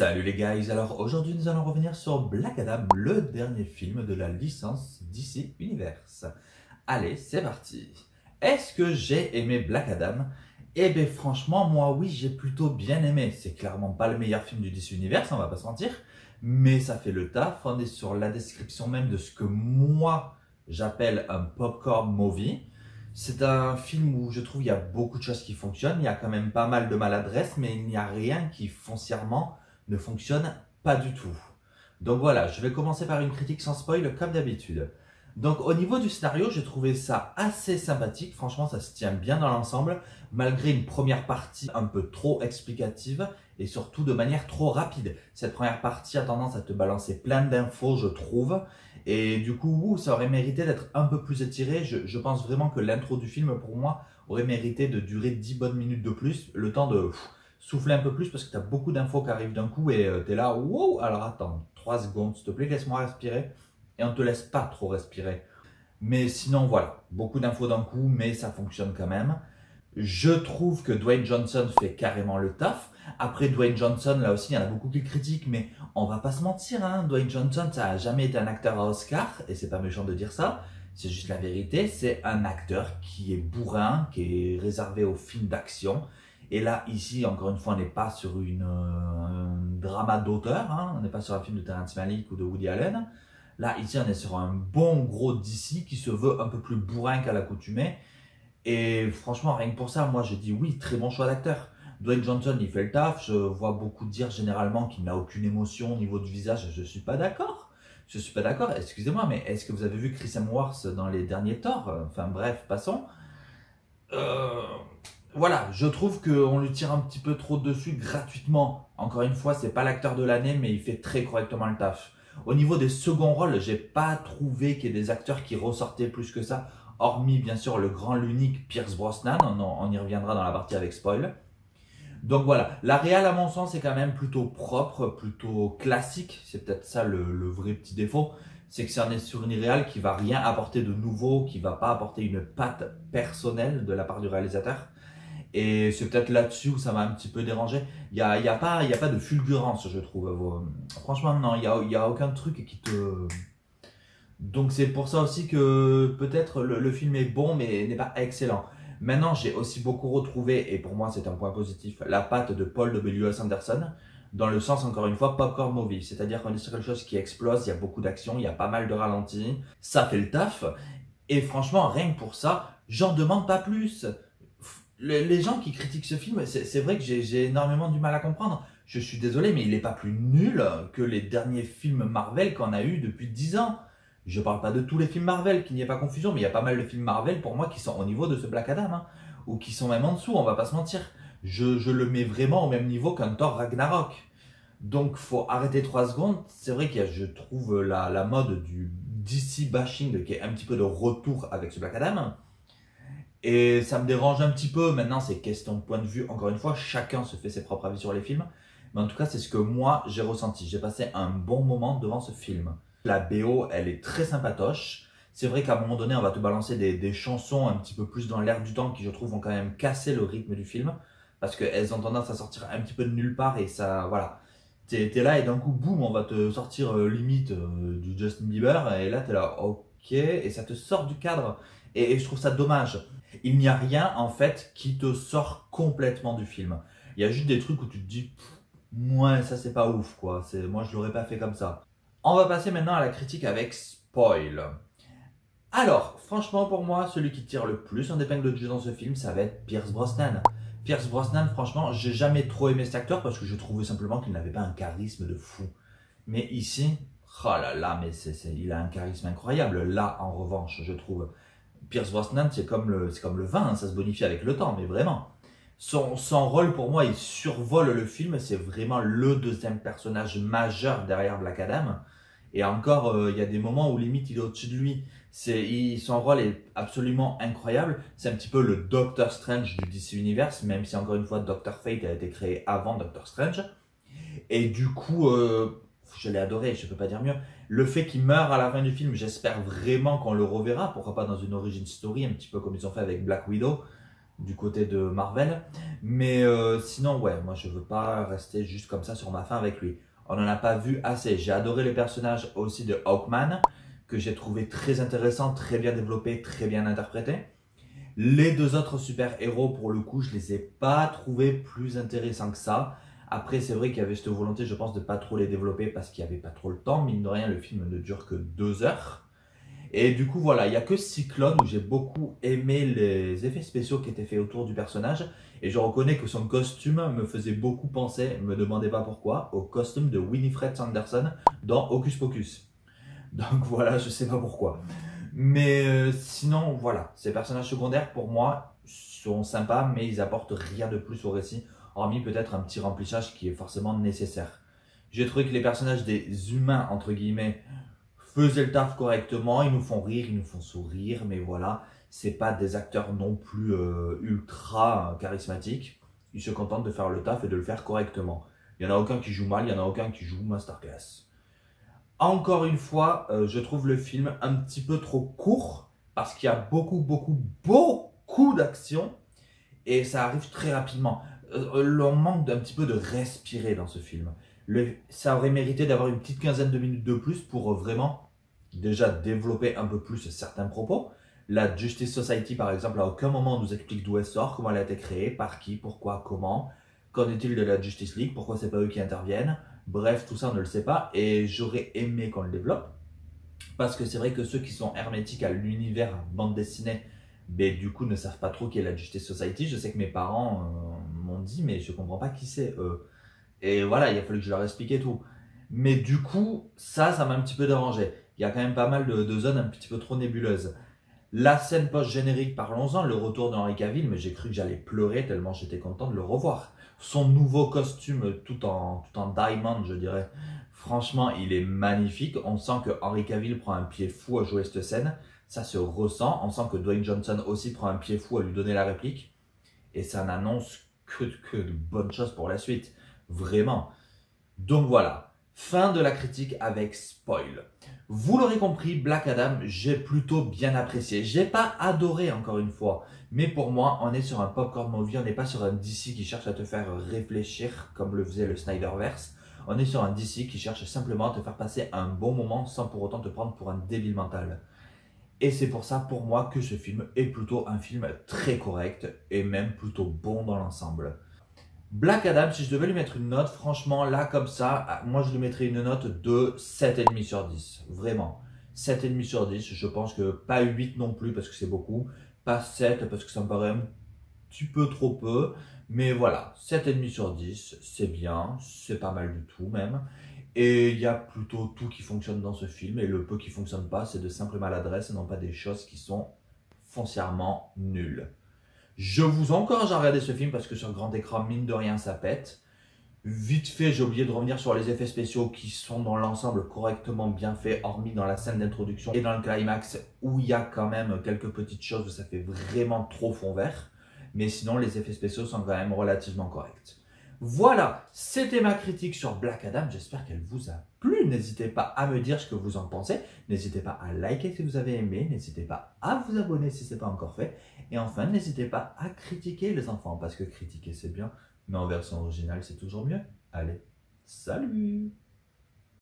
Salut les guys, alors aujourd'hui nous allons revenir sur Black Adam, le dernier film de la licence DC Universe. Allez, c'est parti. Est-ce que j'ai aimé Black Adam? Eh bien franchement, moi oui, j'ai plutôt bien aimé. C'est clairement pas le meilleur film du DC Universe, on va pas se mentir, mais ça fait le taf. On est sur la description même de ce que moi j'appelle un popcorn movie. C'est un film où je trouve il y a beaucoup de choses qui fonctionnent, il y a quand même pas mal de maladresse, mais il n'y a rien qui foncièrement ne fonctionne pas du tout. Donc voilà, je vais commencer par une critique sans spoil comme d'habitude. Donc au niveau du scénario, j'ai trouvé ça assez sympathique, franchement ça se tient bien dans l'ensemble, malgré une première partie un peu trop explicative et surtout de manière trop rapide. Cette première partie a tendance à te balancer plein d'infos, je trouve, et du coup ça aurait mérité d'être un peu plus étiré. Je pense vraiment que l'intro du film pour moi aurait mérité de durer 10 bonnes minutes de plus, le temps de souffler un peu plus parce que tu as beaucoup d'infos qui arrivent d'un coup et tu es là, wow, alors attends, 3 secondes s'il te plaît, laisse-moi respirer. Et on te laisse pas trop respirer. Mais sinon voilà, beaucoup d'infos d'un coup, mais ça fonctionne quand même. Je trouve que Dwayne Johnson fait carrément le taf. Après Dwayne Johnson, là aussi, il y en a beaucoup qui le critiquent, mais on va pas se mentir, hein, Dwayne Johnson, ça a jamais été un acteur à Oscar, et c'est pas méchant de dire ça, c'est juste la vérité, c'est un acteur qui est bourrin, qui est réservé aux films d'action. Et là, ici, encore une fois, on n'est pas sur un drama d'auteur, hein, on n'est pas sur un film de Terrence Malick ou de Woody Allen. Là, ici, on est sur un bon gros DC qui se veut un peu plus bourrin qu'à l'accoutumée. Et franchement, rien que pour ça, moi, je dis oui, très bon choix d'acteur. Dwayne Johnson, il fait le taf. Je vois beaucoup dire généralement qu'il n'a aucune émotion au niveau du visage. Je suis pas d'accord. Je suis pas d'accord. Excusez-moi, mais est-ce que vous avez vu Chris Hemsworth dans les derniers Thor? Enfin bref, passons. Voilà, je trouve qu'on lui tire un petit peu trop dessus gratuitement. Encore une fois, c'est pas l'acteur de l'année, mais il fait très correctement le taf. Au niveau des seconds rôles, j'ai pas trouvé qu'il y ait des acteurs qui ressortaient plus que ça, hormis bien sûr le grand, l'unique Pierce Brosnan. On y reviendra dans la partie avec spoil. Donc voilà, la réal à mon sens est quand même plutôt propre, plutôt classique. C'est peut-être ça le vrai petit défaut. C'est que on est sur une réal qui va rien apporter de nouveau, qui va pas apporter une patte personnelle de la part du réalisateur. Et c'est peut-être là-dessus où ça m'a un petit peu dérangé. Il y a pas de fulgurance, je trouve. Franchement, non, il y a aucun truc qui te... Donc c'est pour ça aussi que peut-être le film est bon, mais n'est pas excellent. Maintenant, j'ai aussi beaucoup retrouvé, et pour moi c'est un point positif, la patte de Paul W.S. Anderson, dans le sens, encore une fois, popcorn movie. C'est-à-dire qu'on est sur quelque chose qui explose, il y a beaucoup d'action, il y a pas mal de ralentis, ça fait le taf. Et franchement, rien que pour ça, j'en demande pas plus. Les gens qui critiquent ce film, c'est vrai que j'ai énormément du mal à comprendre. Je suis désolé, mais il n'est pas plus nul que les derniers films Marvel qu'on a eu depuis 10 ans. Je parle pas de tous les films Marvel, qu'il n'y ait pas confusion, mais il y a pas mal de films Marvel pour moi qui sont au niveau de ce Black Adam, hein, ou qui sont même en dessous, on va pas se mentir. Je le mets vraiment au même niveau qu'un Thor Ragnarok. Donc faut arrêter 3 secondes. C'est vrai qu'il y a, je trouve, la mode du DC bashing qui est un petit peu de retour avec ce Black Adam. Et ça me dérange un petit peu. Maintenant, c'est question de point de vue. Encore une fois, chacun se fait ses propres avis sur les films. Mais en tout cas, c'est ce que moi, j'ai ressenti. J'ai passé un bon moment devant ce film. La BO, elle est très sympatoche. C'est vrai qu'à un moment donné, on va te balancer des chansons un petit peu plus dans l'air du temps qui, je trouve, vont quand même casser le rythme du film. Parce qu'elles ont tendance à sortir un petit peu de nulle part et ça, voilà. T'es là et d'un coup, boum, on va te sortir limite du Justin Bieber. Et là, t'es là, ok. Et ça te sort du cadre. Et je trouve ça dommage. Il n'y a rien en fait qui te sort complètement du film. Il y a juste des trucs où tu te dis, ouais, ça c'est pas ouf quoi. Moi je l'aurais pas fait comme ça. On va passer maintenant à la critique avec spoil. Alors, franchement pour moi, celui qui tire le plus en épingle de jeu dans ce film, ça va être Pierce Brosnan. Pierce Brosnan, franchement, j'ai jamais trop aimé cet acteur parce que je trouvais simplement qu'il n'avait pas un charisme de fou. Mais ici, oh là là, mais il a un charisme incroyable. Là, en revanche, je trouve. Pierce Brosnan, c'est comme le vin, hein, ça se bonifie avec le temps, mais vraiment. Son rôle, pour moi, il survole le film. C'est vraiment le deuxième personnage majeur derrière Black Adam. Et encore, il y a des moments où limite il est au-dessus de lui. Son rôle est absolument incroyable. C'est un petit peu le Doctor Strange du DC Universe, même si encore une fois Doctor Fate a été créé avant Doctor Strange. Et du coup, je l'ai adoré, je peux pas dire mieux. Le fait qu'il meure à la fin du film, j'espère vraiment qu'on le reverra. Pourquoi pas dans une origin story, un petit peu comme ils ont fait avec Black Widow. du côté de Marvel. Mais sinon, ouais, moi je veux pas rester juste comme ça sur ma faim avec lui. On n'en a pas vu assez. J'ai adoré les personnages aussi de Hawkman, que j'ai trouvé très intéressant, très bien développé, très bien interprété. Les deux autres super-héros, pour le coup, je les ai pas trouvés plus intéressants que ça. Après, c'est vrai qu'il y avait cette volonté, je pense, de pas trop les développer parce qu'il n'y avait pas trop le temps. Mine de rien, le film ne dure que 2 heures. Et du coup, voilà, il n'y a que Cyclone où j'ai beaucoup aimé les effets spéciaux qui étaient faits autour du personnage. Et je reconnais que son costume me faisait beaucoup penser, me demandez pas pourquoi, au costume de Winifred Sanderson dans Hocus Pocus. Donc voilà, je sais pas pourquoi. Mais sinon, voilà, ces personnages secondaires pour moi sont sympas, mais ils apportent rien de plus au récit, hormis peut-être un petit remplissage qui est forcément nécessaire. J'ai trouvé que les personnages des humains, entre guillemets, faisaient le taf correctement, ils nous font rire, ils nous font sourire, mais voilà, c'est pas des acteurs non plus ultra charismatiques. Ils se contentent de faire le taf et de le faire correctement. Il n'y en a aucun qui joue mal, il n'y en a aucun qui joue masterclass. Encore une fois, je trouve le film un petit peu trop court parce qu'il y a beaucoup d'action et ça arrive très rapidement. On manque d'un petit peu de respirer dans ce film. Ça aurait mérité d'avoir une petite quinzaine de minutes de plus pour vraiment déjà développer un peu plus certains propos. La Justice Society, par exemple, à aucun moment on nous explique d'où elle sort, comment elle a été créée, par qui, pourquoi, comment. Qu'en est-il de la Justice League, pourquoi c'est pas eux qui interviennent. Bref, tout ça on ne le sait pas et j'aurais aimé qu'on le développe. Parce que c'est vrai que ceux qui sont hermétiques à l'univers bande dessinée, ben, du coup ne savent pas trop qui est la Justice Society. Je sais que mes parents m'ont dit mais je comprends pas qui c'est eux. Et voilà, il a fallu que je leur explique et tout. Mais du coup, ça m'a un petit peu dérangé. Il y a quand même pas mal de zones un petit peu trop nébuleuses. La scène post-générique, parlons-en, le retour d'Henri Cavill, mais j'ai cru que j'allais pleurer tellement j'étais content de le revoir. Son nouveau costume, tout en diamond, je dirais, franchement, il est magnifique. On sent que Henri Cavill prend un pied fou à jouer cette scène. Ça se ressent. On sent que Dwayne Johnson aussi prend un pied fou à lui donner la réplique. Et ça n'annonce que de bonnes choses pour la suite. Vraiment. Donc voilà, fin de la critique avec spoil. Vous l'aurez compris, Black Adam, j'ai plutôt bien apprécié. J'ai pas adoré encore une fois, mais pour moi, on est sur un popcorn movie, on n'est pas sur un DC qui cherche à te faire réfléchir comme le faisait le Snyderverse. On est sur un DC qui cherche simplement à te faire passer un bon moment sans pour autant te prendre pour un débile mental. Et c'est pour ça, pour moi, que ce film est plutôt un film très correct et même plutôt bon dans l'ensemble. Black Adam, si je devais lui mettre une note, franchement, là, comme ça, moi, je lui mettrais une note de 7,5 sur 10. Vraiment. 7,5 sur 10. Je pense que pas 8 non plus, parce que c'est beaucoup. Pas 7, parce que ça me paraît un petit peu trop peu. Mais voilà, 7,5 sur 10, c'est bien. C'est pas mal du tout, même. Et il y a plutôt tout qui fonctionne dans ce film. Et le peu qui fonctionne pas, c'est de simples maladresses et non pas des choses qui sont foncièrement nulles. Je vous encourage à regarder ce film parce que sur grand écran, mine de rien, ça pète. Vite fait, j'ai oublié de revenir sur les effets spéciaux qui sont dans l'ensemble correctement bien faits, hormis dans la scène d'introduction et dans le climax où il y a quand même quelques petites choses où ça fait vraiment trop fond vert. Mais sinon, les effets spéciaux sont quand même relativement corrects. Voilà, c'était ma critique sur Black Adam. J'espère qu'elle vous a plu. N'hésitez pas à me dire ce que vous en pensez. N'hésitez pas à liker si vous avez aimé. N'hésitez pas à vous abonner si ce n'est pas encore fait. Et enfin, n'hésitez pas à critiquer les enfants, parce que critiquer c'est bien, mais en version originale c'est toujours mieux. Allez, salut!